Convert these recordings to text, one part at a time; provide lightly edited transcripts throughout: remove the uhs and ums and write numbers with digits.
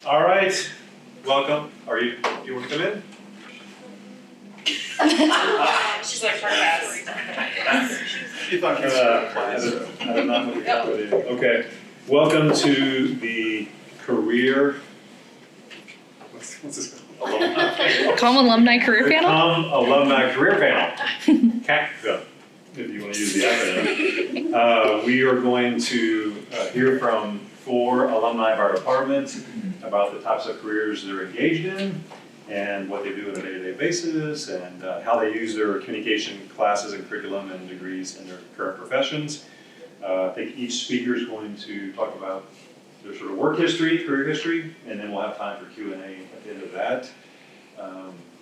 All right, welcome. Do you want to come in? She's like her best. She thought you were class. I did not look at it. Okay, welcome to the career. What's this called? COMM Alumni Career Panel? COMM Alumni Career Panel. CACPA, if you want to use the acronym. We are going to hear from 4 alumni of our department about the types of careers they're engaged in and what they do on a day-to-day basis and how they use their communication classes and curriculum and degrees in their current professions. I think each speaker is going to talk about their sort of work history, career history, and then we'll have time for Q&A at the end of that.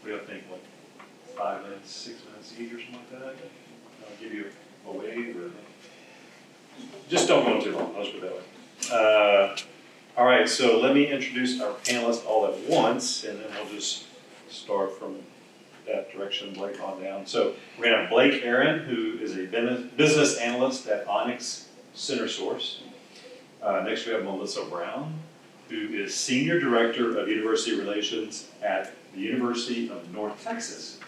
We have to think like 5 minutes, 6 minutes each or something like that. I'll give you a wave or just don't go too long, I'll just put it that way. All right, so let me introduce our panelists all at once, and then we'll just start from that direction, Blake on down. So we're gonna have Blake Erin, who is a business analyst at Onyx CenterSource. Next we have Melisa Brown, who is Senior Director of University Relations at the University of North Texas.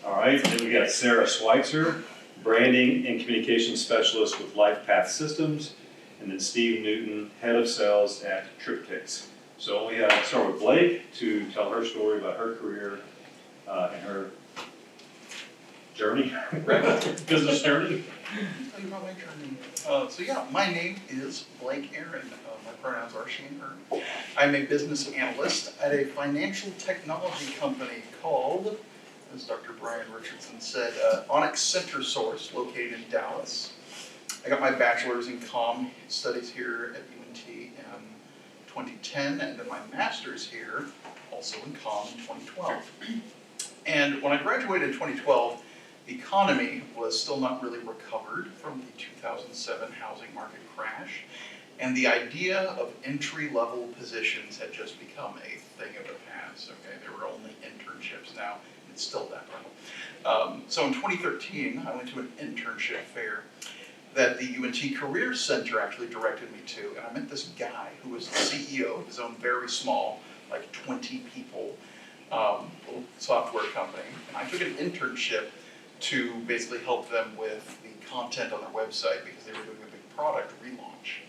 All right, then we got Sarah Switzer, Branding and Communications Specialist with LifePath Systems. And then Steve Newton, Head of Sales at TripTix. So we start with Blake to tell her story about her career and her journey, business journey. Tell you about my journey. So yeah, my name is Blake Erin. My pronouns are she and her. I'm a business analyst at a financial technology company called, as Dr. Brian Richardson said, Onyx CenterSource, located in Dallas. I got my bachelor's in comm studies here at UNT in 2010, and then my master's here, also in comm in 2012. And when I graduated in 2012, the economy was still not really recovered from the 2007 housing market crash, and the idea of entry-level positions had just become a thing of the past. Okay, there were only internships. Now it's still that way. So in 2013, I went to an internship fair that the UNT Career Center actually directed me to, and I met this guy who was the CEO of his own very small, like 20 people, little software company, and I took an internship to basically help them with the content on their website because they were doing a big product relaunch.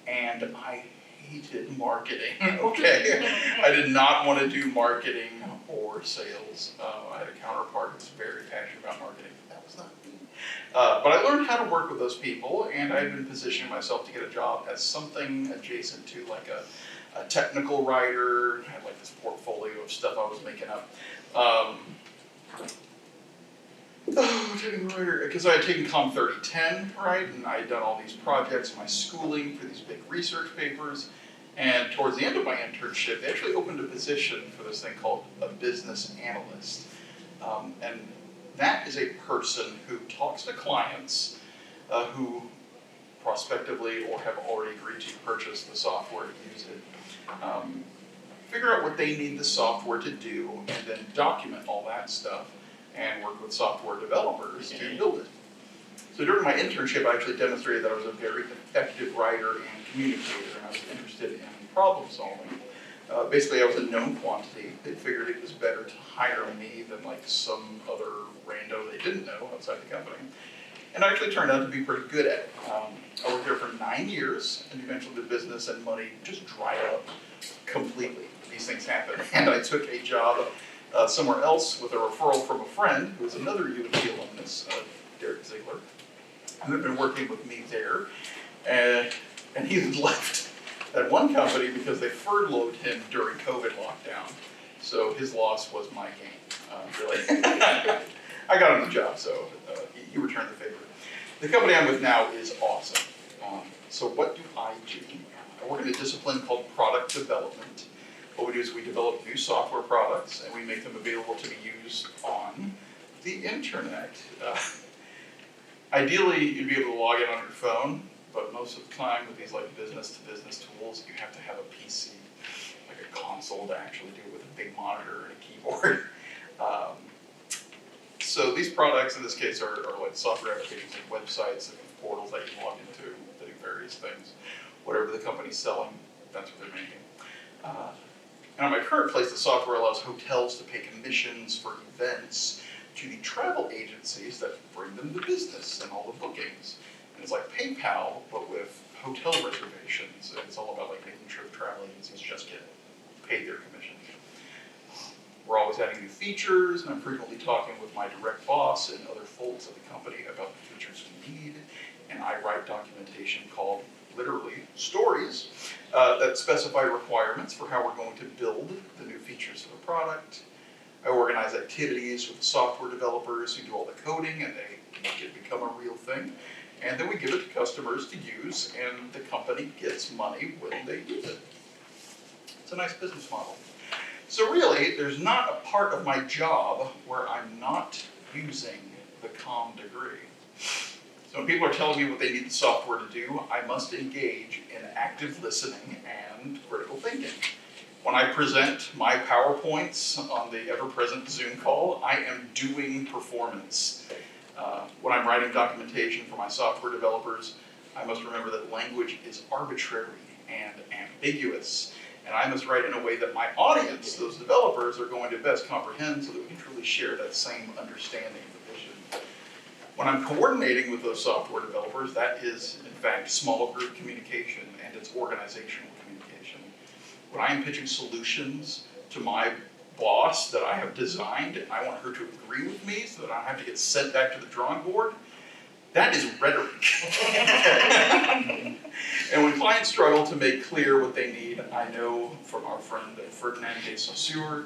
And I hated marketing, okay? I did not want to do marketing or sales. I had a counterpart who was very passionate about marketing. That was not me. But I learned how to work with those people, and I've been positioning myself to get a job as something adjacent to like a technical writer. I had like this portfolio of stuff I was making up. Technical writer, because I had taken COMM 3010, right, and I had done all these projects, my schooling for these big research papers, and towards the end of my internship, they actually opened a position for this thing called a business analyst. And that is a person who talks to clients who prospectively or have already agreed to purchase the software to use it. Figure out what they need the software to do, and then document all that stuff and work with software developers to build it. So during my internship, I actually demonstrated that I was a very effective writer and communicator, and I was interested in problem solving. Basically, I was a known quantity. They figured it was better to hire me than like some other rando they didn't know outside the company. And I actually turned out to be pretty good at it. I worked there for 9 years, and eventually the business and money just dried up completely. These things happen. And I took a job somewhere else with a referral from a friend who was another UNT alumnus, Derek Ziegler, who had been working with me there. And he had left that one company because they furloughed him during COVID lockdown. So his loss was my gain, really. I got him the job, so he returned the favor. The company I'm with now is awesome. So what do? I work in a discipline called product development. What we do is we develop new software products and we make them available to be used on the internet. Ideally, you'd be able to log in on your phone, but most of the time with these like business-to-business tools, you have to have a PC, like a console to actually do it with a big monitor and a keyboard. So these products in this case are like software applications and websites and portals that you log into that do various things. Whatever the company's selling, that's what they're making. Now, my current place, the software allows hotels to pay commissions for events to the travel agencies that bring them the business and all the bookings. And it's like PayPal, but with hotel reservations. And it's all about like making sure the travel agencies just get paid their commission. We're always adding new features, and I'm frequently talking with my direct boss and other folks at the company about the features we need. And I write documentation called, literally, stories that specify requirements for how we're going to build the new features of a product. I organize activities with software developers who do all the coding, and they make it become a real thing. And then we give it to customers to use, and the company gets money when they use it. It's a nice business model. So really, there's not a part of my job where I'm not using the COMM degree. So when people are telling me what they need the software to do, I must engage in active listening and critical thinking. When I present my PowerPoints on the ever-present Zoom call, I am doing performance. When I'm writing documentation for my software developers, I must remember that language is arbitrary and ambiguous. And I must write in a way that my audience, those developers, are going to best comprehend so that we can truly share that same understanding of the vision. When I'm coordinating with those software developers, that is, in fact, small group communication and it's organizational communication. When I am pitching solutions to my boss that I have designed and I want her to agree with me so that I don't have to get sent back to the drawing board, that is rhetoric. And when clients struggle to make clear what they need, I know from our friend Ferdinand de Saussure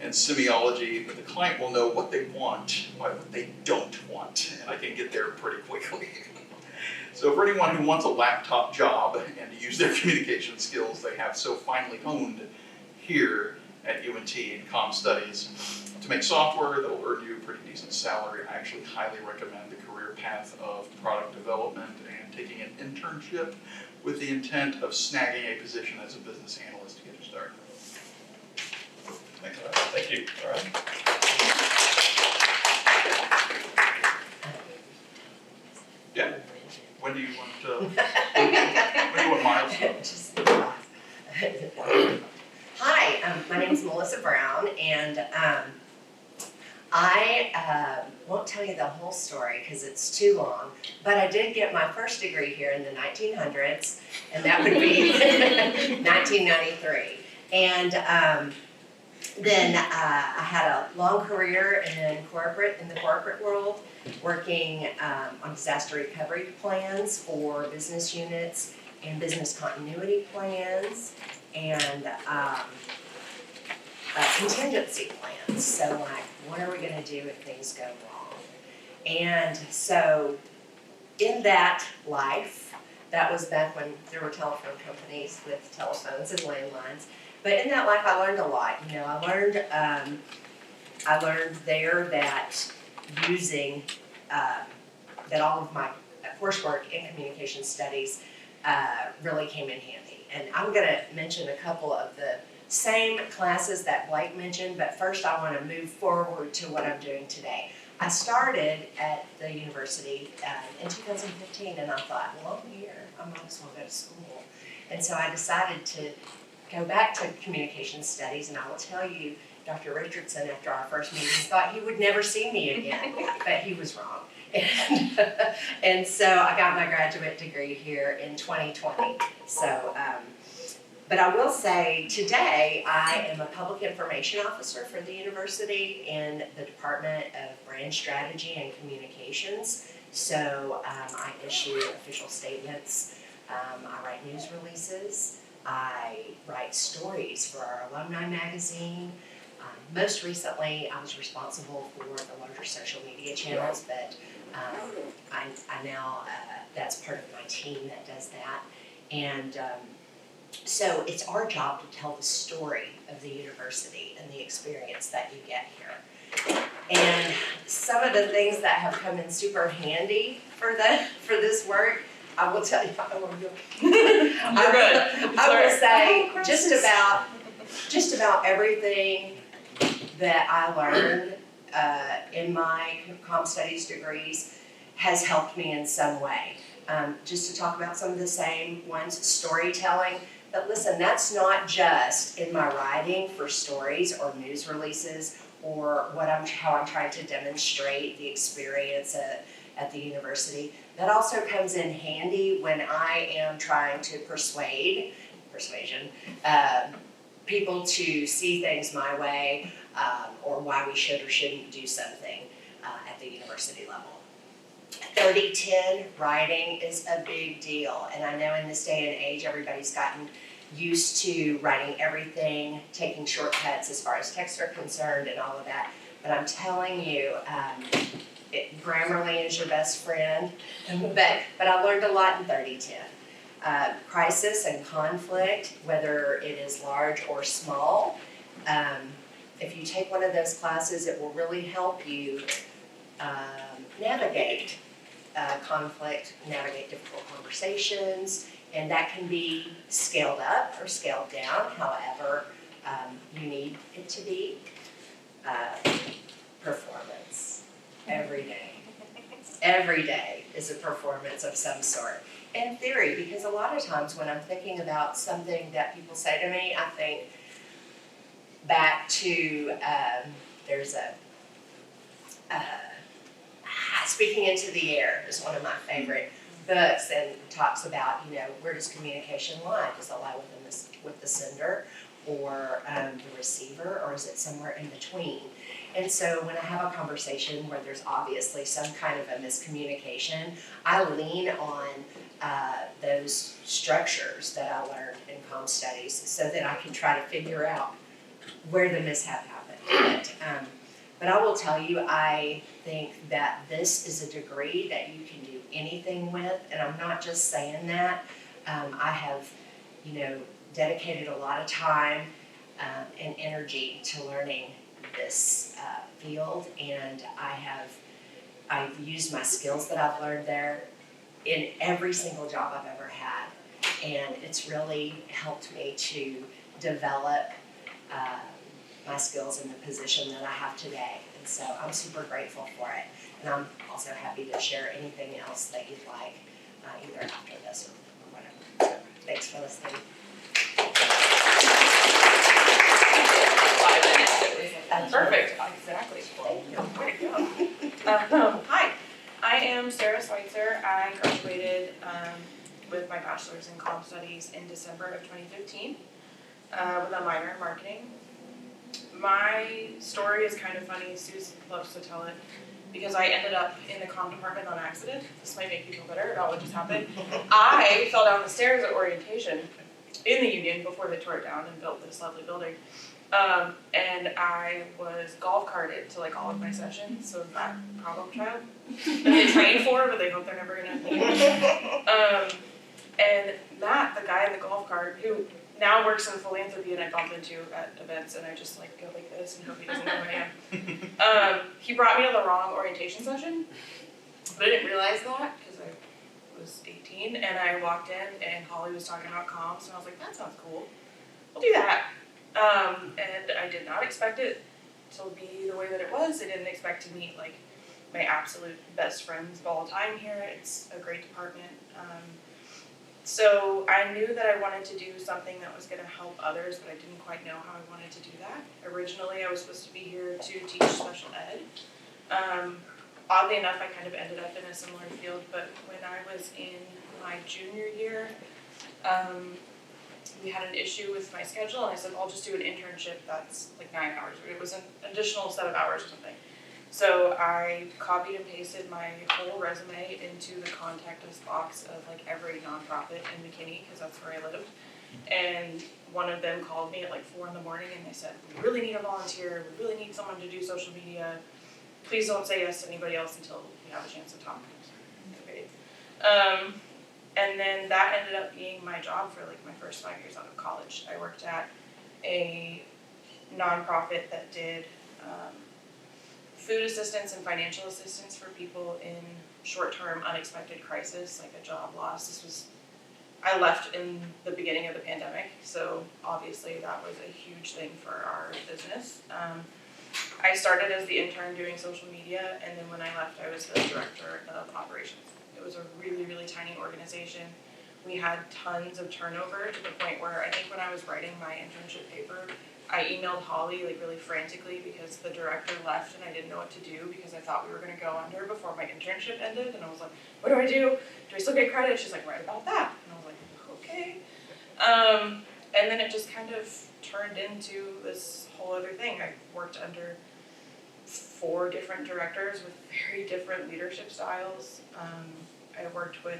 and semiology that the client will know what they want by what they don't want, and I can get there pretty quickly. So for anyone who wants a laptop job and to use their communication skills they have so finely honed here at UNT in Comm Studies to make software that will earn you a pretty decent salary, I actually highly recommend the career path of product development and taking an internship with the intent of snagging a position as a business analyst to get you started. Thanks. Thank you. All right. Yeah. When do you want when do you want milestones? Hi, my name is Melisa Brown, and I won't tell you the whole story because it's too long, but I did get my first degree here in the 1900s, and that would be 1993. And then I had a long career in the corporate world, working on disaster recovery plans for business units and business continuity plans and contingency plans. So like, what are we going to do if things go wrong? And so in that life, that was back when there were telephone companies with telephones and landlines. But in that life, I learned a lot. You know, I learned there that using that all of my coursework in communication studies really came in handy. And I'm going to mention a couple of the same classes that Blake mentioned, but first I want to move forward to what I'm doing today. I started at the university in 2015, and I thought, well, I'm here, I might as well go to school. And so I decided to go back to communication studies, and I will tell you, Dr. Richardson, after our first meeting, thought he would never see me again, but he was wrong. And so I got my graduate degree here in 2020. So, but I will say today I am a public information officer for the university in the Department of Brand Strategy and Communications. So I issue official statements, I write news releases, I write stories for our alumni magazine. Most recently, I was responsible for the larger social media channels, but I now, that's part of my team that does that. And so it's our job to tell the story of the university and the experience that you get here. And some of the things that have come in super handy for this work, I will tell you, I will say just about everything that I learned in my comm studies degrees has helped me in some way. Just to talk about some of the same ones, storytelling. But listen, that's not just in my writing for stories or news releases or how I'm trying to demonstrate the experience at the university. That also comes in handy when I am trying to persuasion, people to see things my way, or why we should or shouldn't do something at the university level. 30-10 writing is a big deal, and I know in this day and age everybody's gotten used to writing everything, taking shortcuts as far as texts are concerned and all of that, but I'm telling you, Grammarly is your best friend, but I learned a lot in 30-10. Crisis and conflict, whether it is large or small, if you take one of those classes, it will really help you navigate conflict, navigate difficult conversations, and that can be scaled up or scaled down, however you need it to be. Performance, every day. Every day is a performance of some sort. And theory, because a lot of times when I'm thinking about something that people say to me, I think back to, there's a, Speaking into the Air is one of my favorite books, and talks about, where does communication lie? Does it lie with the sender or the receiver, or is it somewhere in between? And so when I have a conversation where there's obviously some kind of a miscommunication, I lean on those structures that I learned in comm studies so that I can try to figure out where the mishap happened. But I will tell you, I think that this is a degree that you can do anything with, and I'm not just saying that. I have, dedicated a lot of time and energy to learning this field, and I've used my skills that I've learned there in every single job I've ever had, and it's really helped me to develop my skills in the position that I have today, and so I'm super grateful for it, and I'm also happy to share anything else that you'd like, either after this or whatever. So, thanks for listening. 5 minutes. Perfect, exactly. Thank you. Way to go. Hi, I am Sarah Switzer. I graduated with my bachelor's in comm studies in December of 2015 with a minor in marketing. My story is kind of funny. Susan loves to tell it because I ended up in the comm department on accident. This might make you feel better about what just happened. I fell down the stairs at orientation in the Union before they tore it down and built this lovely building. And I was golf carted to all of my sessions, so that problem child that they train for, but they hope they're never gonna need. And Matt, the guy in the golf cart, who now works in philanthropy and I bump into at events, and I just go like this and hope he doesn't know who I am. He brought me to the wrong orientation session, but I didn't realize that because I was 18, and I walked in and Holly was talking about comms, and I was like, that sounds cool. I'll do that. And I did not expect it to be the way that it was. I didn't expect to meet my absolute best friends of all time here. It's a great department. So I knew that I wanted to do something that was going to help others, but I didn't quite know how I wanted to do that. Originally, I was supposed to be here to teach special ed. Oddly enough, I kind of ended up in a similar field, but when I was in my junior year, we had an issue with my schedule, and I said, I'll just do an internship that's 9 hours. It was an additional set of hours or something. So I copied and pasted my whole resume into the contact us box of every nonprofit in McKinney, because that's where I lived. And one of them called me at 4 in the morning, and they said, we really need a volunteer. We really need someone to do social media. Please don't say yes to anybody else until we have a chance to talk. Okay. And then that ended up being my job for my first 5 years out of college. I worked at a nonprofit that did food assistance and financial assistance for people in short-term unexpected crisis, like a job loss. I left in the beginning of the pandemic, so obviously that was a huge thing for our business. I started as the intern doing social media, and then when I left, I was the director of operations. It was a really, really tiny organization we had tons of turnover to the point where I think when I was writing my internship paper, I emailed Holly like really frantically because the director left and I didn't know what to do because I thought we were gonna go under before my internship ended, and I was like, what do I do? Do I still get credit? She's like, write about that. And I was like, okay. And then it just kind of turned into this whole other thing. I worked under 4 different directors with very different leadership styles. I worked with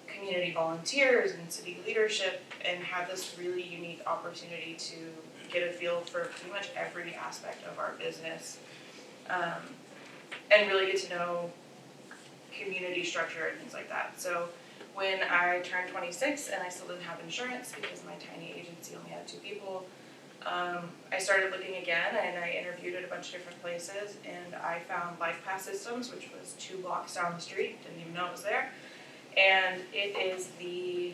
community volunteers and city leadership and had this really unique opportunity to get a feel for pretty much every aspect of our business, and really get to know community structure and things like that. So when I turned 26 and I still didn't have insurance because my tiny agency only had 2 people, I started looking again and I interviewed at a bunch of different places, and I found Life Path Systems, which was 2 blocks down the street, didn't even know it was there. And it is the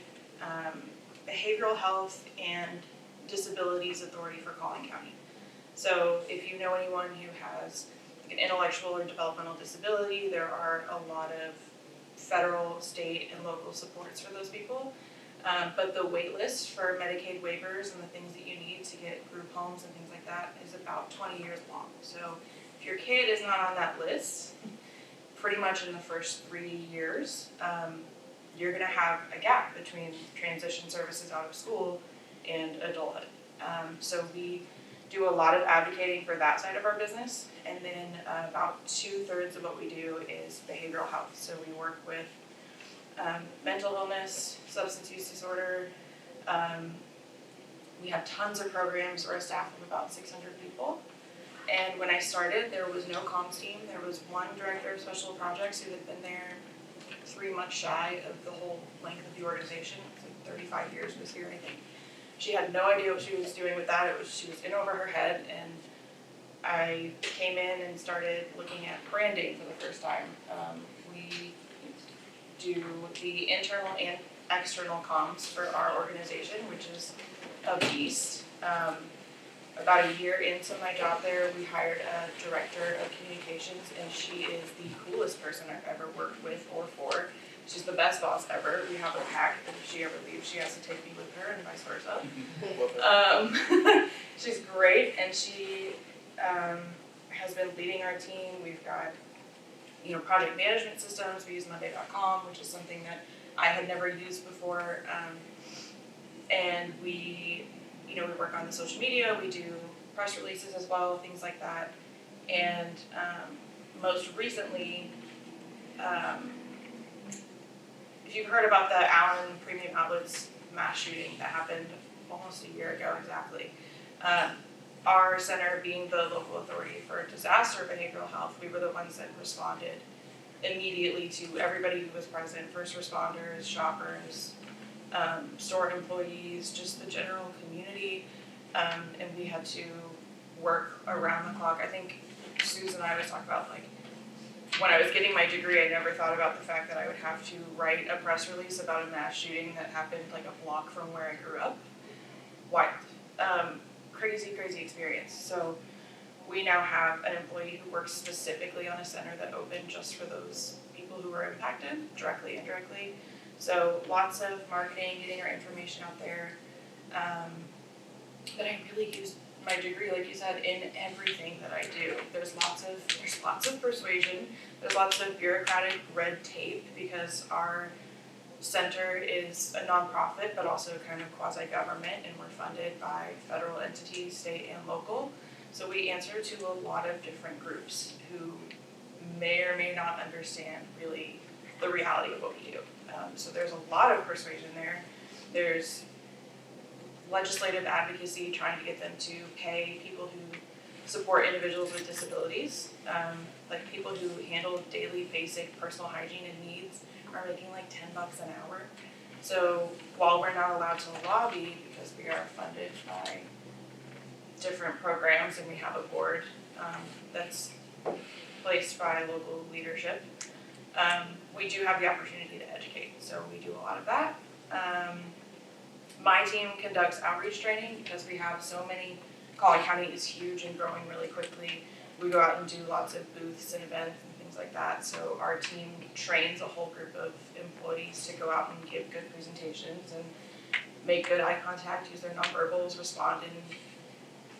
Behavioral Health and Disabilities Authority for Collin County. So if you know anyone who has an intellectual or developmental disability, there are a lot of federal, state, and local supports for those people. But the wait list for Medicaid waivers and the things that you need to get group homes and things like that is about 20 years long. So if your kid is not on that list, pretty much in the first 3 years, you're gonna have a gap between transition services out of school and adulthood. So we do a lot of advocating for that side of our business, and then about 2/3 of what we do is behavioral health. So we work with mental illness, substance use disorder. We have tons of programs. We're a staff of about 600 people. And when I started, there was no comms team. There was one director of special projects who had been there 3 months shy of the whole length of the organization. It's like 35 years was here, I think. She had no idea what she was doing with that. She was in over her head, and I came in and started looking at branding for the first time. We do the internal and external comms for our organization, which is a beast. About a year into my job there, we hired a director of communications, and she is the coolest person I've ever worked with or for. She's the best boss ever. We have a pact that if she ever leaves, she has to take me with her, and vice versa. She's great, and she has been leading our team. We've got, project management systems. We use Monday.com, which is something that I had never used before, and we work on the social media, we do press releases as well, things like that. And most recently, if you've heard about the Allen Premium Outlets mass shooting that happened almost a year ago exactly, our center being the local authority for disaster behavioral health, we were the ones that responded immediately to everybody who was present, first responders, shoppers, store employees, just the general community, and we had to work around the clock. I think Susan and I was talking about, like, when I was getting my degree, I never thought about the fact that I would have to write a press release about a mass shooting that happened like a block from where I grew up. Wild. Crazy experience. So we now have an employee who works specifically on a center that opened just for those people who were impacted, directly, indirectly. So lots of marketing, getting our information out there. But I really use my degree, like you said, in everything that I do. There's lots of persuasion. There's lots of bureaucratic red tape because our center is a nonprofit, but also kind of quasi-government, and we're funded by federal entities, state and local. So we answer to a lot of different groups who may or may not understand really the reality of what we do. So there's a lot of persuasion there. There's legislative advocacy, trying to get them to pay people who support individuals with disabilities. Like people who handle daily basic personal hygiene and needs are making like $10 an hour. So while we're not allowed to lobby because we are funded by different programs and we have a board that's placed by local leadership, we do have the opportunity to educate. So we do a lot of that. My team conducts outreach training because we have so many. Collin County is huge and growing really quickly. We go out and do lots of booths and events and things things like that. So our team trains a whole group of employees to go out and give good presentations and make good eye contact, use their nonverbals, respond in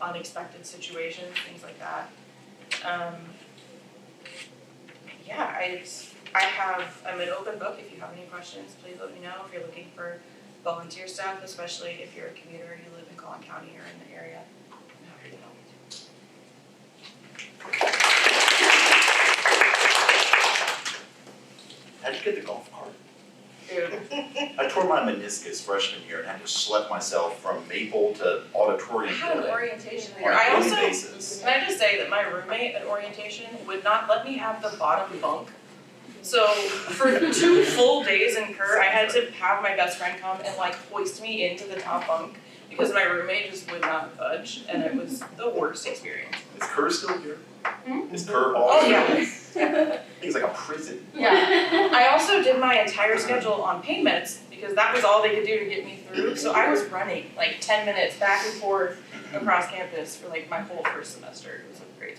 unexpected situations, things like that. I'm an open book. If you have any questions, please let me know. If you're looking for volunteer staff, especially if you're a commuter, you live in Collin County or in the area, I'm happy to help. How'd you get the golf cart? Dude, I tore my meniscus freshman year and had to schlep myself from Maple to auditorium I had an building orientation on here. a I daily also, basis. can I just say that my roommate at orientation would not let me have the bottom bunk. So for 2 full days in Kerr, I had to have my best friend come and like hoist me into the top bunk because my roommate just would not budge, and it was the worst experience. Is Kerr still here? Hmm? Is Kerr Oh all? yeah. It's like a prison. Yeah. I also did my entire schedule on pain meds because that was all they could do to get me through. So I was running like 10 minutes back and forth across campus for like my whole first semester. It was like great.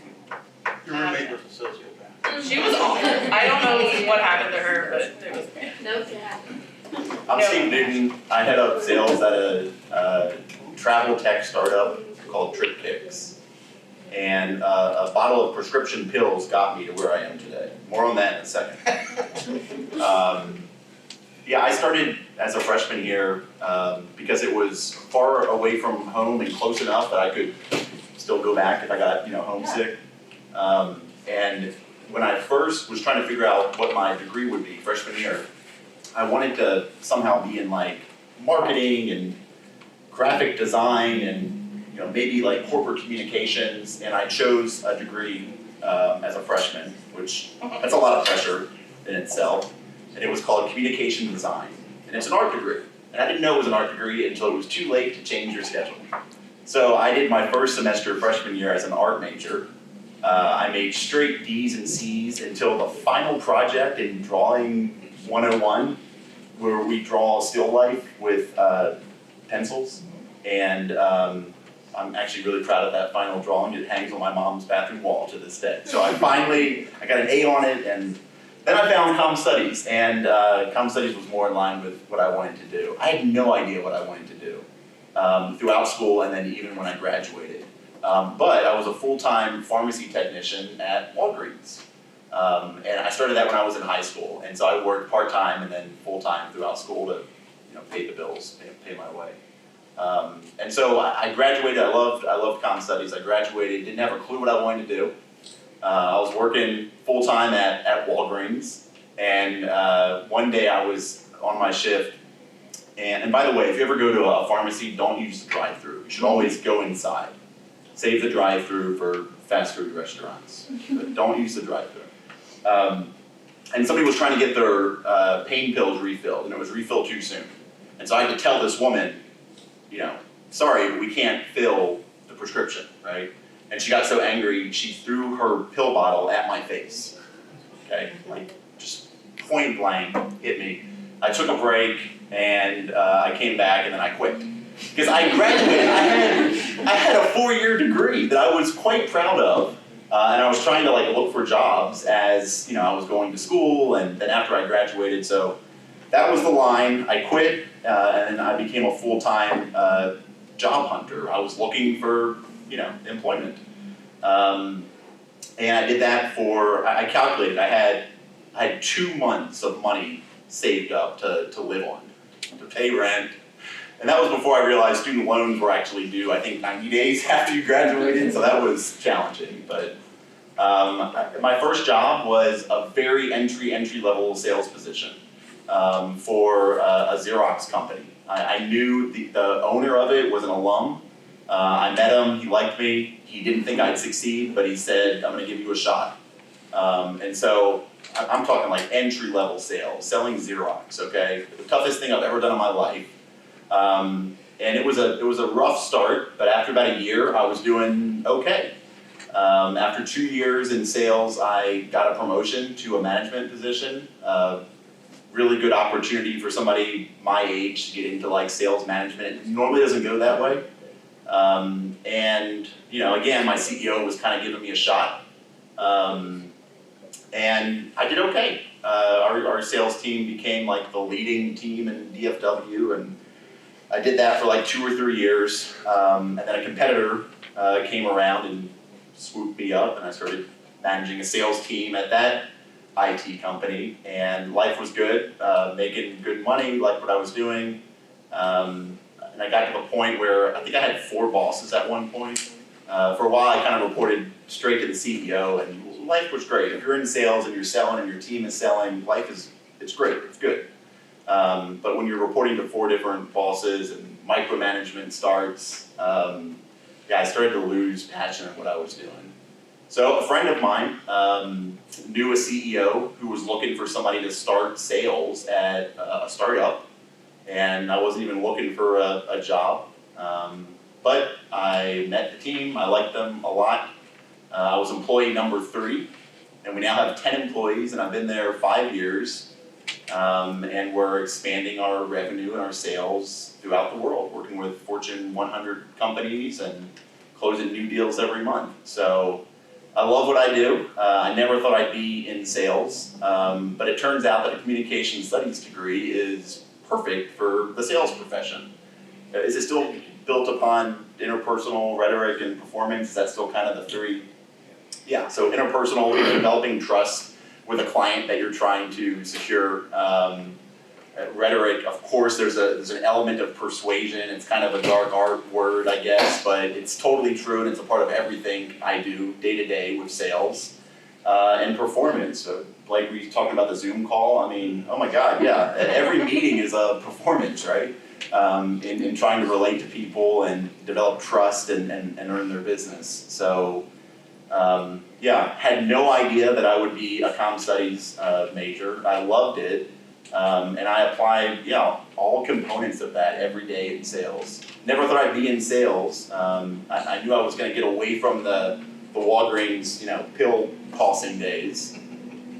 Your roommate was a sociopath. She was awful. I don't know what happened to her, but it was bad. No dad. I'm Steve Newton. I head up sales at a travel tech startup called Trip Kicks. And a bottle of prescription pills got me to where I am today. More on that in a second. I started as a freshman here because it was far away from home and close enough that I could still go back if I got homesick. And when I first was trying to figure out what my degree would be freshman year, I wanted to somehow be in like marketing and graphic design and maybe like corporate communications, and I chose a degree as a freshman, which that's a lot of pressure in itself, and it was called communication design, and it's an art degree, and I didn't know it was an art degree until it was too late to change your schedule. So I did my first semester freshman year as an art major. I made straight D's and C's until the final project in Drawing 101, where we draw still life with pencils, and I'm actually really proud of that final drawing. It hangs on my mom's bathroom wall to this day. So I got an A on it, and then I found comm studies, and comm studies was more in line with what I wanted to do. I had no idea what I wanted to do throughout school, and then even when I graduated. But I was a full-time pharmacy technician at Walgreens. And I started that when I was in high school, and so I worked part-time and then full-time throughout school to pay the bills, pay my way. And so I graduated. I loved comm studies. I graduated, didn't have a clue what I wanted to do. I was working full-time at Walgreens, and one day I was on my shift, and by the way, if you ever go to a pharmacy, don't use the drive-through. You should always go inside. Save the drive-through for fast food restaurants, but don't use the drive-through. And somebody was trying to get their pain pills refilled, and it was refilled too soon. And so I had to tell this woman, sorry, but we can't fill the prescription, right? And she got so angry, she threw her pill bottle at my face, okay? Like, just point blank, hit me. I took a break, and I came back, and then I quit. Because I graduated, I had a 4-year degree that I was quite proud of. And I was trying to look for jobs as I was going to school, and then after I graduated, so that was the line. I quit, and then I became a full-time job hunter. I was looking for employment, and I did that for. I calculated I had 2 months of money saved up to live on, to pay rent. And that was before I realized student loans were actually due, I think, 90 days after you graduated, so that was challenging. But my first job was a very entry-level sales position for a Xerox company. I knew the owner of it was an alum. I met him, he liked me, he didn't think I'd succeed, but he said, I'm gonna give you a shot. And so I'm talking entry-level sales, selling Xerox, okay? The toughest thing I've ever done in my life. And it was a rough start, but after about a year, I was doing okay. After 2 years in sales, I got a promotion to a management position. Really good opportunity for somebody my age to get into sales management. It normally doesn't go that way. And again, my CEO was kind of giving me a shot. and I did okay. Our sales team became like the leading team in DFW, and I did that for like 2 or 3 years. And then a competitor came around and swooped me up, and I started managing a sales team at that IT company, and life was good, making good money, liked what I was doing. And I got to the point where I think I had 4 bosses at one point. For a while, I kind of reported straight to the CEO, and life was great. If you're in sales and you're selling and your team is selling, it's great, it's good. But when you're reporting to 4 different bosses and micromanagement starts, I started to lose passion in what I was doing. So a friend of mine knew a CEO who was looking for somebody to start sales at a startup, and I wasn't even looking for a job. But I met the team, I liked them a lot. I was employee number 3, and we now have 10 employees, and I've been there 5 years. And we're expanding our revenue and our sales throughout the world, working with Fortune 100 companies and closing new deals every month. So I love what I do. I never thought I'd be in sales, but it turns out that a communication studies degree is perfect for the sales profession. Is it still built upon interpersonal rhetoric and performance? Is that still kind of the 3? Yeah, so interpersonal, developing trust with a client that you're trying to secure. Rhetoric, of course, there's an element of persuasion. It's kind of a dark art word, I guess, but it's totally true, and it's a part of everything I do day to day with sales. And performance, so like we talked about the Zoom call, I mean, oh my God, yeah, every meeting is a performance, right? In trying to relate to people and develop trust and earn their business. So, had no idea that I would be a comm studies major. I loved it, and I applied, all components of that every day in sales. Never thought I'd be in sales. I knew I was going to get away from the Walgreens, pill tossing days.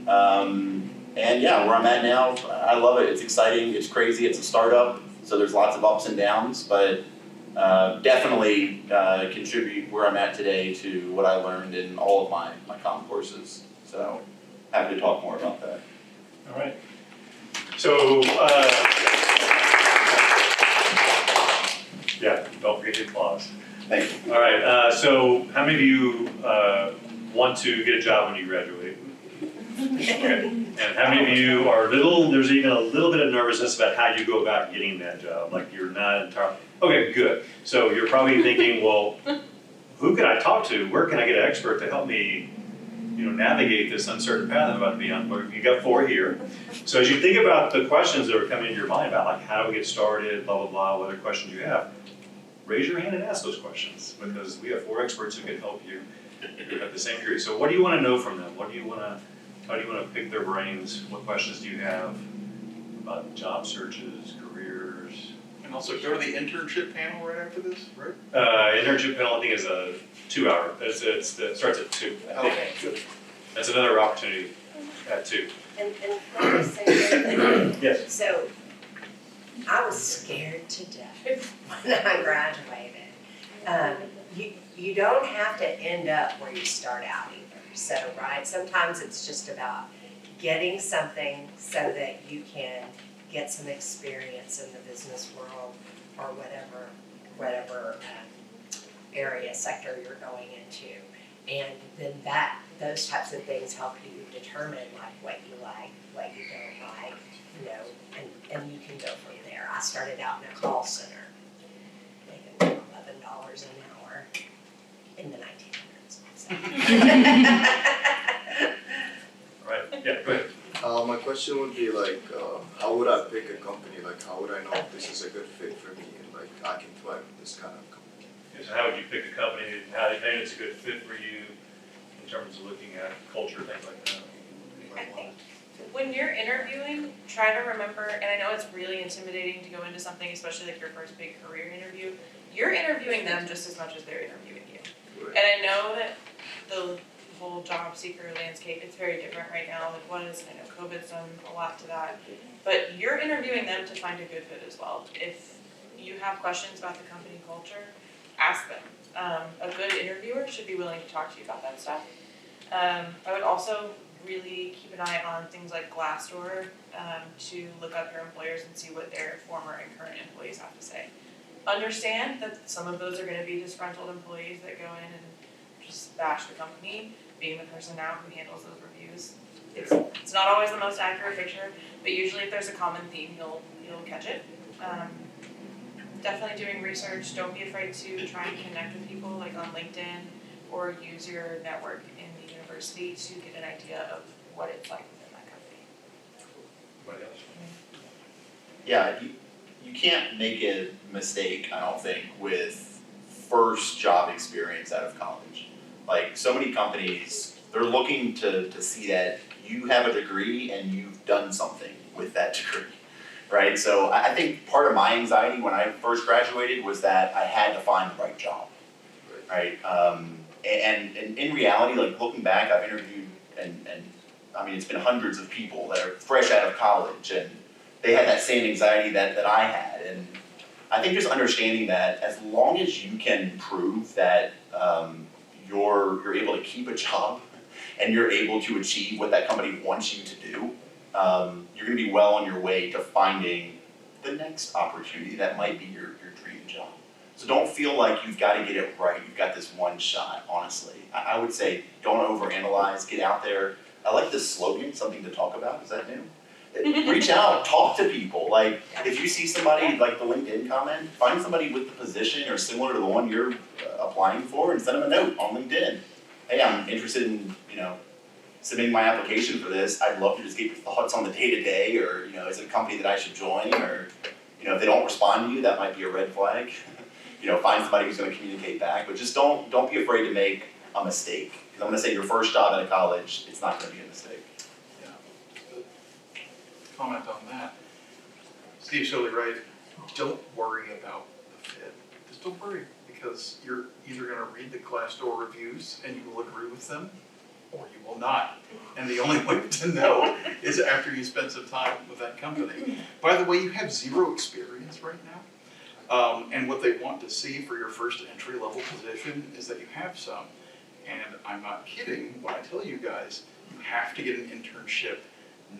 Where I'm at now, I love it. It's exciting. It's crazy. It's a startup, so there's lots of ups and downs, but definitely contribute where I'm at today to what I learned in all of my comm courses. So happy to talk more about that. All right. So, don't forget the applause. Thank you. All right, so how many of you want to get a job when you graduate? Okay. And how many of you are there's even a little bit of nervousness about how you go about getting that job, like you're not entirely, okay, good. So you're probably thinking, well, who can I talk to? Where can I get an expert to help me, navigate this uncertain path I'm about to be on? Well, you got 4 here. So as you think about the questions that are coming into your mind about like how do we get started, blah, blah, blah, what other questions you have, raise your hand and ask those questions, because we have 4 experts who can help you at the same degree. So what do you want to know from them? How do you want to pick their brains? What questions do you have about job searches, careers? And also go to the internship panel right after this, right? Internship panel, I think, is a 2-hour. It starts at 2. Okay, good. That's another opportunity at 2. And let me say something. Yes. So, I was scared to death when I graduated. You don't have to end up where you start out either. So, right, sometimes it's just about getting something so that you can get some experience in the business world or whatever sector you're going into. And then those types of things help you determine like what you like, what you don't like, and you can go from there. I started out in a call center, making $11 an hour in the 1900s. So. All right. Yeah, go ahead. My question would be like, how would I pick a company? Like, how would I know if this is a good fit for me and like I can thrive with this kind of company? Yeah, so how would you pick a company and how it's a good fit for you in terms of looking at culture, things like that? I think when you're interviewing, try to remember, and I know it's really intimidating to go into something, especially like your first big career interview, you're interviewing them just as much as they're interviewing you. Right. And I know that the whole job seeker landscape, it's very different right now than it was. I know COVID's done a lot to that. But you're interviewing them to find a good fit as well. If you have questions about the company culture, ask them. A good interviewer should be willing to talk to you about that stuff. I would also really keep an eye on things like Glassdoor, to look up your employers and see what their former and current employees have to say. Understand that some of those are gonna be disgruntled employees that go in and just bash the company, being the person now who handles those reviews. It's not always the most accurate picture, but usually if there's a common theme, you'll catch it. Definitely doing research, don't be afraid to try and connect with people like on LinkedIn or use your network in the university to get an idea of what it's like within that company. Anybody else? Yeah, you can't make a mistake, I don't think, with first job experience out of college. Like, so many companies, they're looking to see that you have a degree and you've done something with that degree, right? So I think part of my anxiety when I first graduated was that I had to find the right job, right? And in reality, like looking back, I've interviewed and I mean, it's been hundreds of people that are fresh out of college and they had that same anxiety that I had. And I think just understanding that as long as you can prove that you're able to keep a job and you're able to achieve what that company wants you to do, you're gonna be well on your way to finding the next opportunity that might be your dream job. So don't feel like you've gotta get it right, you've got this one shot, honestly. I would say don't overanalyze, get out there. I like this slogan, something to talk about, is that new? Reach out, talk to people. Like, if you see somebody, like the LinkedIn comment, find somebody with the position or similar to the one you're applying for and send them a note on LinkedIn. Hey, I'm interested in, submitting my application for this. I'd love to just get your thoughts on the day-to-day, or, is it a company that I should join? Or, if they don't respond to you, that might be a red flag. Find somebody who's gonna communicate back, but just don't be afraid to make a mistake. Because I'm gonna say your first job out of college, it's not gonna be a mistake. Yeah, good comment on that. Steve's totally right. Don't worry about the fit. Just don't worry, because you're either gonna read the Glassdoor reviews and you will agree with them, or you will not. And the only way to know is after you spend some time with that company. By the way, you have zero experience right now. And what they want to see for your first entry-level position is that you have some. And I'm not kidding when I tell you guys, you have to get an internship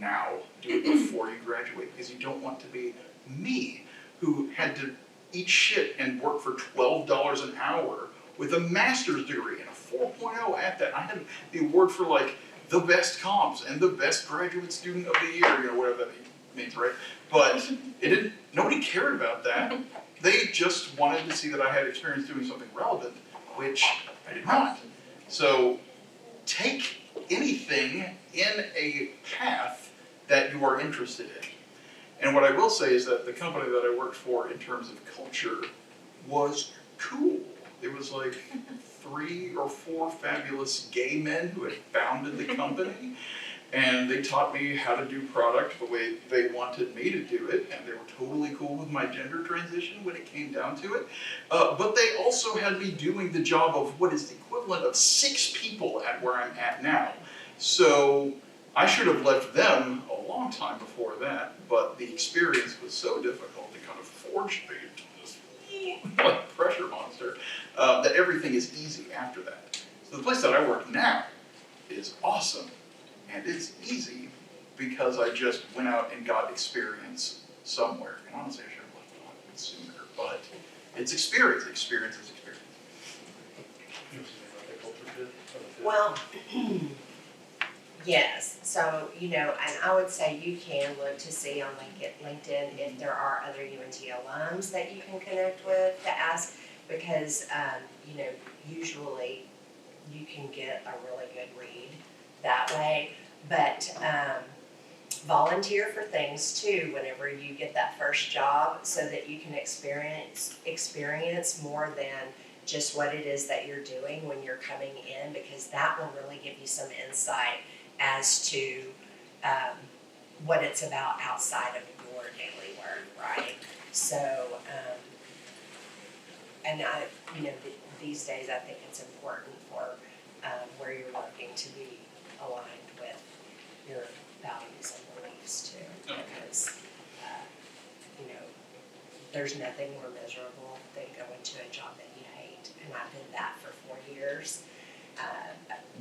now. Do it before you graduate, because you don't want to be me, who had to eat shit and work for $12 an hour with a master's degree and a 4.0 at that. I had the award for like the best comms and the best graduate student of the year, whatever that means, right? But nobody cared about that. They just wanted to see that I had experience doing something relevant, which I did not. So take anything in a path that you are interested in. And what I will say is that the company that I worked for in terms of culture was cool. It was like 3 or 4 fabulous gay men who had founded the company. And they taught me how to do product the way they wanted me to do it, and they were totally cool with my gender transition when it came down to it. But they also had me doing the job of what is the equivalent of 6 people at where I'm at now. So I should have left them a long time before that, but the experience was so difficult to kind of forge me into this like pressure monster that everything is easy after that. So the place that I work now is awesome. And it's easy because I just went out and got experience somewhere. And honestly, I should have left it on sooner, but it's experience. Experience is experience. Well, yes, so, and I would say you can look to see on LinkedIn if there are other UNT alums that you can connect with to ask, because, usually you can get a really good read that way, but volunteer for things too whenever you get that first job, so that you can experience more than just what it is that you're doing when you're coming in, because that will really give you some insight as to what it's about outside of your daily work, right? So, these days I think it's important for where you're working to be aligned with your values and beliefs too, because there's nothing more miserable than going to a job that you hate, and I did that for 4 years.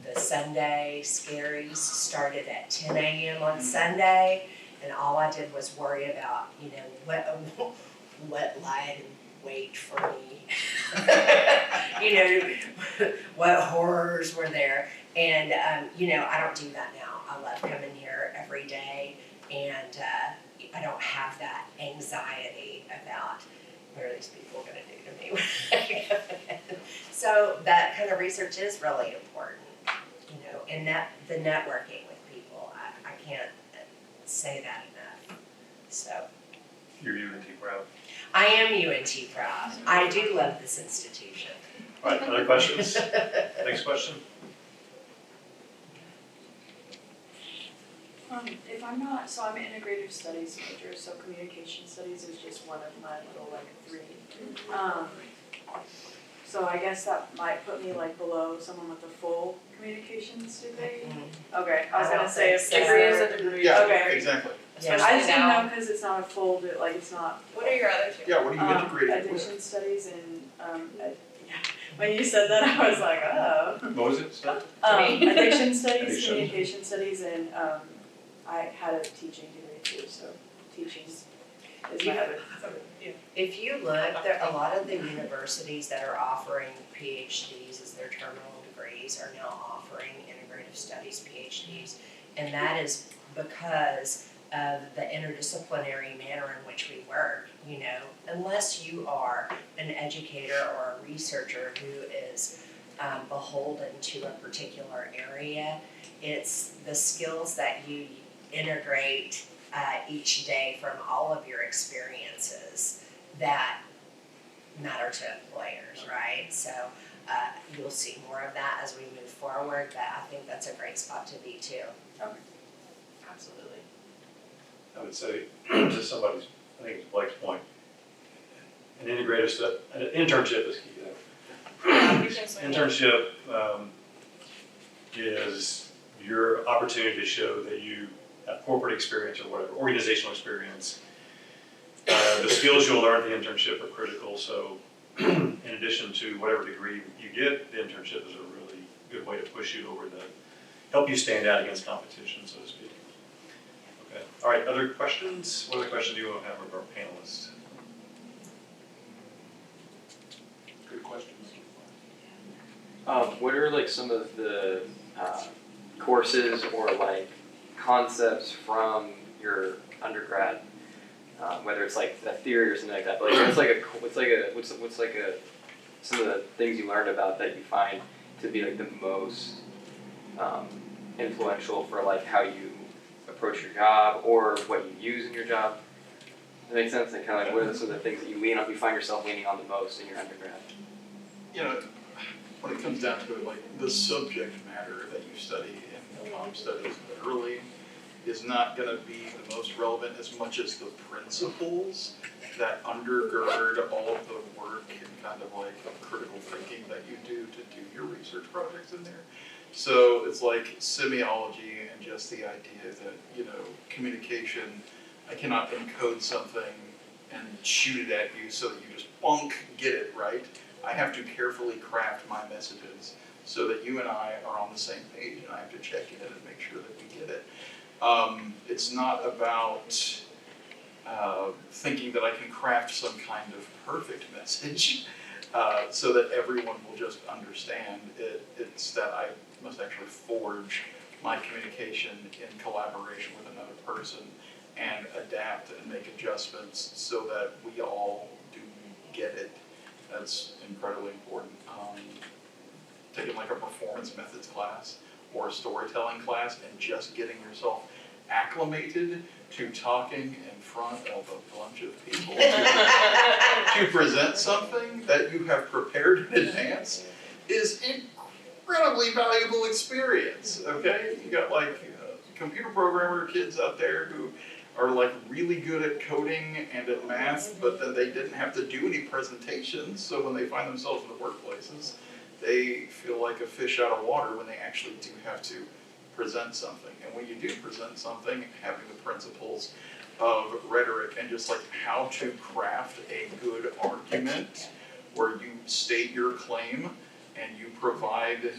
the Sunday scaries started at 10 a.m. on Sunday, and all I did was worry about, what lied in wait for me. What horrors were there. And, I don't do that now. I love coming here every day, and I don't have that anxiety about what are these people gonna do to me when I come in. So that kind of research is really important, and the networking with people, I can't say that enough, so. You're UNT proud. I am UNT proud. I do love this institution. All right, other questions? Next question? If I'm not, so I'm an integrative studies major, so communication studies is just one of my little three. So I guess that might put me below someone with a full communications degree. Okay, I was gonna say if degree is a degree. Yeah, Okay. exactly. Yeah. I just didn't know because it's not a full, it's not. What are your other two? Yeah, what are you integrated with? Addiction studies and when you said that I was like, oh. What was it, Steph? Addiction studies, Addiction. communication studies, and I had a teaching degree too, so teaching is my other. If you look, there a lot of the universities that are offering PhDs as their terminal degrees are now offering integrative studies PhDs, and that is because of the interdisciplinary manner in which we work. Unless you are an educator or a researcher who is beholden to a particular area, it's the skills that you integrate each day from all of your experiences that matter to employers, right? So you'll see more of that as we move forward, but I think that's a great spot to be too. Absolutely. I would say to somebody's, I think it's Blake's point, an internship is key there. Internship is your opportunity to show that you have corporate experience or whatever, organizational experience. The skills you'll learn at the internship are critical, so in addition to whatever degree you get, the internship is a really good way to push you over help you stand out against competition, so to speak. Okay, all right, other questions? What other questions do you want to have of our panelists? Good questions. What are some of the courses or concepts from your undergrad, whether it's a theory or something like that, but some of the things you learned about that you find to be the most influential for how you approach your job or what you use in your job? Does that make sense? And kind of what are some of the things that you find yourself leaning on the most in your undergrad? When it comes down to it, the subject matter that you study in comm studies literally is not going to be the most relevant as much as the principles that undergird all of the work and kind of critical thinking that you do to do your research projects in there. So it's semiology and just the idea that, communication, I cannot encode something and shoot it at you so that you just get it right. I have to carefully craft my messages so that you and I are on the same page, and I have to check in and make sure that we get it. It's not about thinking that I can craft some kind of perfect message so that everyone will just understand it. It's that I must actually forge my communication in collaboration with another person and adapt and make adjustments so that we all do get it. That's incredibly important. Taking a performance methods class or a storytelling class and just getting yourself acclimated to talking in front of a bunch of people to present something that you have prepared in advance is incredibly valuable experience, okay? You got computer programmer kids out there who are really good at coding and at math, but then they didn't have to do any presentations, so when they find themselves in the workplaces, they feel like a fish out of water when they actually do have to present something. And when you do present something, having the principles of rhetoric and just how to craft a good argument where you state your claim and you provide,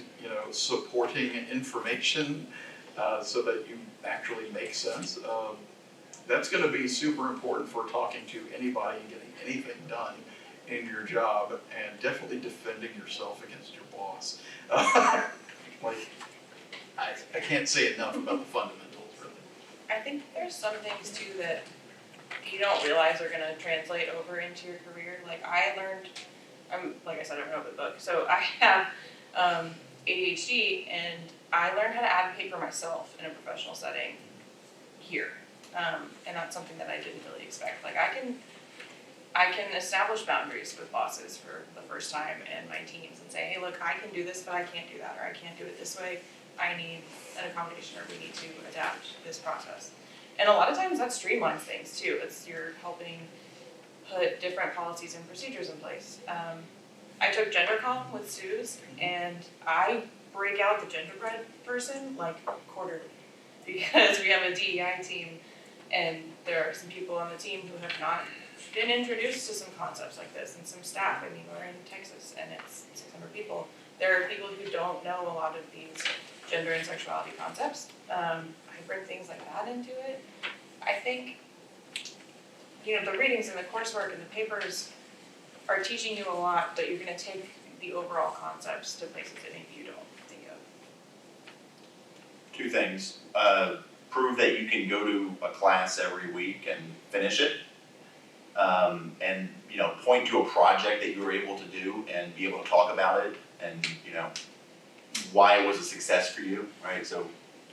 supporting information so that you actually make sense, that's gonna be super important for talking to anybody and getting anything done in your job, and definitely defending yourself against your boss. Like, I can't say enough about the fundamentals, really. I think there's some things too that you don't realize are gonna translate over into your career. Like I learned, like I said, I'm an open book, so I have ADHD, and I learned how to advocate for myself in a professional setting here, and that's something that I didn't really expect. Like I can establish boundaries with bosses for the first time in my teams and say, hey, look, I can do this, but I can't do that, or I can't do it this way. I need an accommodation, or we need to adapt this process. And a lot of times that streamlines things too. You're helping put different policies and procedures in place. I took gender comm with Suze, and I break out the gingerbread person like quarterly, because we have a DEI team, and there are some people on the team who have not been introduced to some concepts like this, and some staff. I mean, we're in Texas and it's 600 people. There are people who don't know a lot of these gender and sexuality concepts. I bring things like that into it. I think, the readings and the coursework and the papers are teaching you a lot, but you're gonna take the overall concepts to places that maybe you don't think of. Two things. Prove that you can go to a class every week and finish it. And point to a project that you were able to do and be able to talk about it, and why it was a success for you, right? So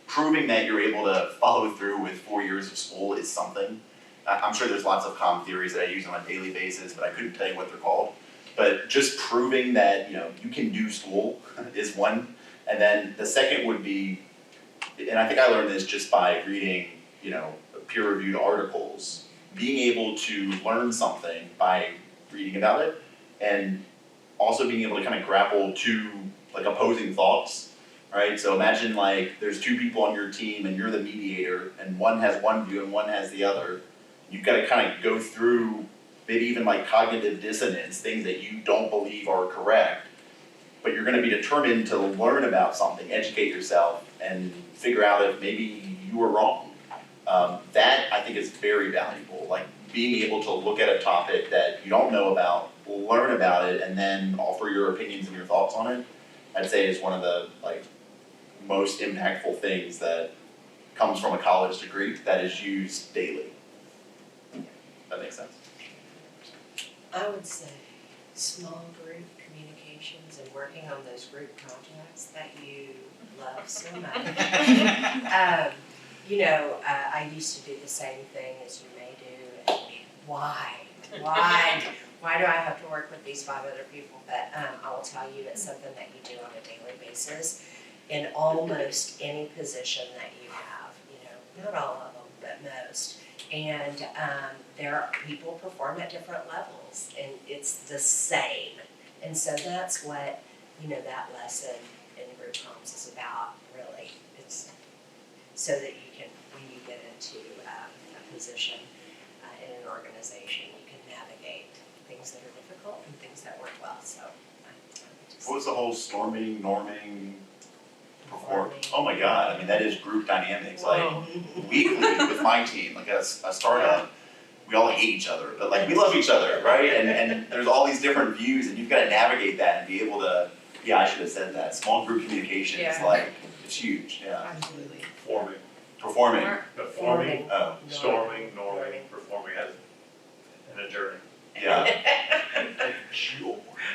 proving that you're able to follow through with 4 years of school is something. I'm sure there's lots of comm theories that I use on a daily basis, but I couldn't tell you what they're called. But just proving that you can do school is one. And then the second would be, and I think I learned this just by reading peer-reviewed articles, being able to learn something by reading about it, and also being able to kind of grapple to like opposing thoughts, right? So imagine like there's two people on your team and you're the mediator, and one has one view and one has the other. You've got to kind of go through maybe even like cognitive dissonance, things that you don't believe are correct, but you're going to be determined to learn about something, educate yourself, and figure out if maybe you were wrong. That I think is very valuable, like being able to look at a topic that you don't know about, learn about it, and then offer your opinions and your thoughts on it. I'd say is one of the most impactful things that comes from a college degree that is used daily. That makes sense. I would say small group communications and working on those group projects that you love so much. I used to do the same thing as you may do, and why do I have to work with these 5 other people? But I will tell you, it's something that you do on a daily basis in almost any position that you have, not all of them, but most. And people perform at different levels, and it's the same. And so that's what, that lesson in group comms is about, really. It's so that you can, when you get into a position in an organization, you can navigate things that are difficult and things that work well. So, What was the whole storming, norming, Performing. Oh my God, I mean, that is group dynamics, Whoa. weekly with my team, like a startup, we all hate each other, but we love each other, right? And there's all these different views, and you've got to navigate that and be able to, I should have said that, small group communication is it's huge, Absolutely. Performing. Performing, oh, Storming, norming, performing as in a journey. yeah, I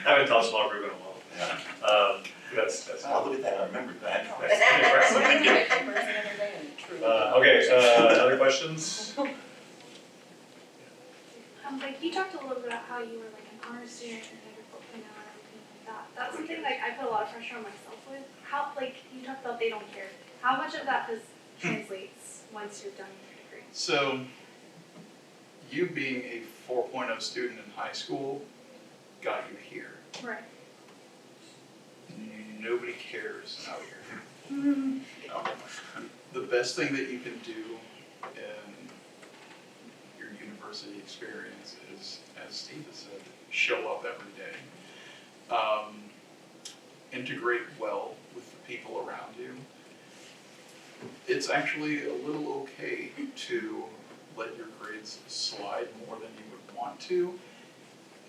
haven't taught small group in a while. yeah. That's Wow, look at that, I remembered that. That's impressive. Okay, other questions? You talked a little bit about how you were an honor student and everything and everything like that. That's something I put a lot of pressure on myself with. How you talked about they don't care. How much of that translates once you're done with your degree? So, you being a 4.0 student in high school got you here. Right. Nobody cares out here. The best thing that you can do in your university experience is, as Steve has said, show up every day. integrate well with the people around you, it's actually a little okay to let your grades slide more than you would want to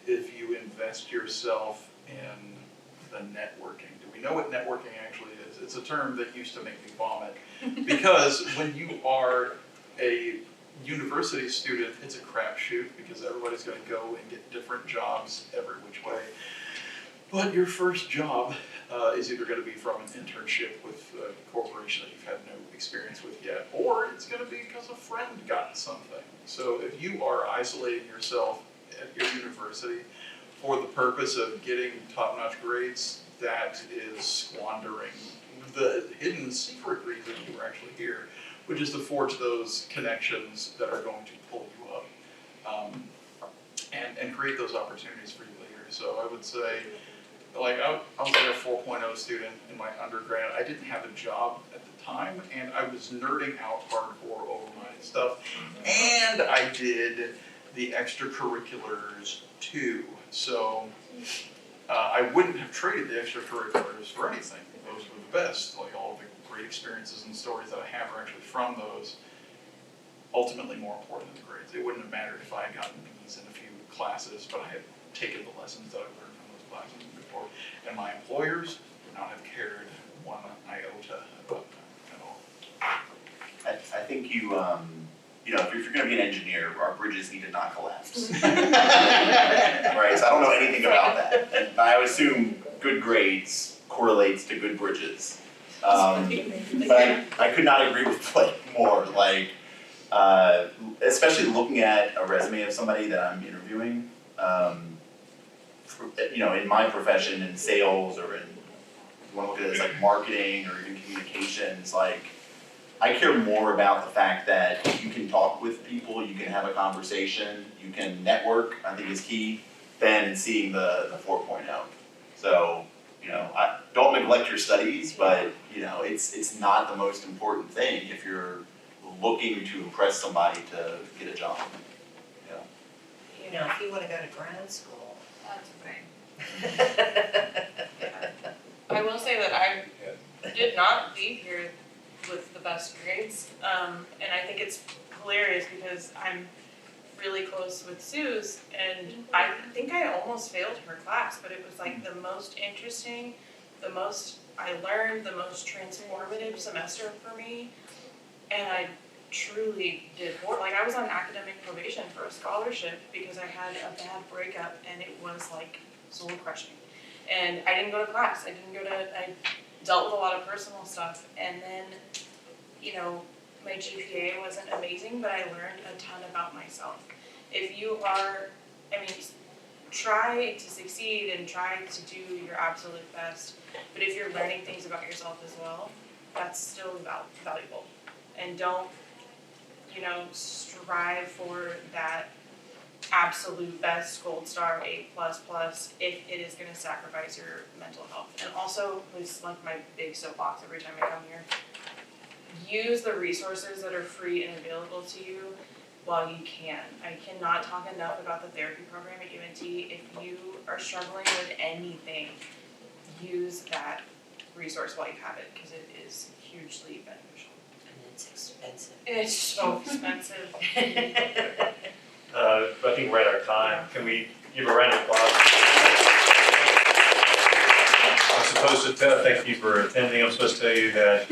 if you invest yourself in the networking. Do we know what networking actually is? It's a term that used to make me vomit, because when you are a university student, it's a crapshoot because everybody's going to go and get different jobs every which way. But your first job is either going to be from an internship with a corporation that you've had no experience with yet, or it's going to be because a friend got something. So if you are isolating yourself at your university for the purpose of getting top-notch grades, that is squandering the hidden secret reason you were actually here, which is to forge those connections that are going to pull you up, and create those opportunities for you later. So I would say, like, I was like a 4.0 student in my undergrad. I didn't have a job at the time, and I was nerding out hardcore over my stuff, and I did the extracurriculars too. So I wouldn't have traded the extracurriculars for anything. Those were the best. Like, all of the great experiences and stories that I have are actually from those. Ultimately more important than the grades. It wouldn't have mattered if I had gotten B's in a few classes, but I had taken the lessons that I learned from those classes before. And my employers would not have cared one iota about that at all. I think you know, if you're gonna be an engineer, our bridges need to not collapse. Right, so I don't know anything about that, and I would assume good grades correlates to good bridges. But I could not agree with Blake more, like, especially looking at a resume of somebody that I'm interviewing, you know, in my profession, in sales, or in, if you wanna look at it as like marketing or even communications, like, I care more about the fact that you can talk with people, you can have a conversation, you can network, I think is key, than seeing the 4.0. So, you know, don't neglect your studies, but, you know, it's not the most important thing if you're looking to impress somebody to get a job. You know, if you wanna go to grad school. That's okay. I will say that I did not leave here with the best grades, and I think it's hilarious because I'm really close with Sue's, and I think I almost failed her class, but it was like the most interesting, the most I learned, the most transformative semester for me, and I truly did horrible. Like, I was on academic probation for a scholarship because I had a bad breakup, and it was like soul crushing. And I didn't go to class. I dealt with a lot of personal stuff, and then, you know, my GPA wasn't amazing, but I learned a ton about myself. If you are, I mean, try to succeed and try to do your absolute best, but if you're learning things about yourself as well, that's still valuable. And don't, you know, strive for that absolute best gold star, A++, if it is gonna sacrifice your mental health. And also, this is like my big soapbox every time I come here, use the resources that are free and available to you while you can. I cannot talk enough about the therapy program at UNT. If you are struggling with anything, use that resource while you have it, because it is hugely beneficial. And it's expensive. It's so expensive. I think we're at our time. Can we give a round of applause? I'm supposed to thank you for attending. I'm supposed to tell you that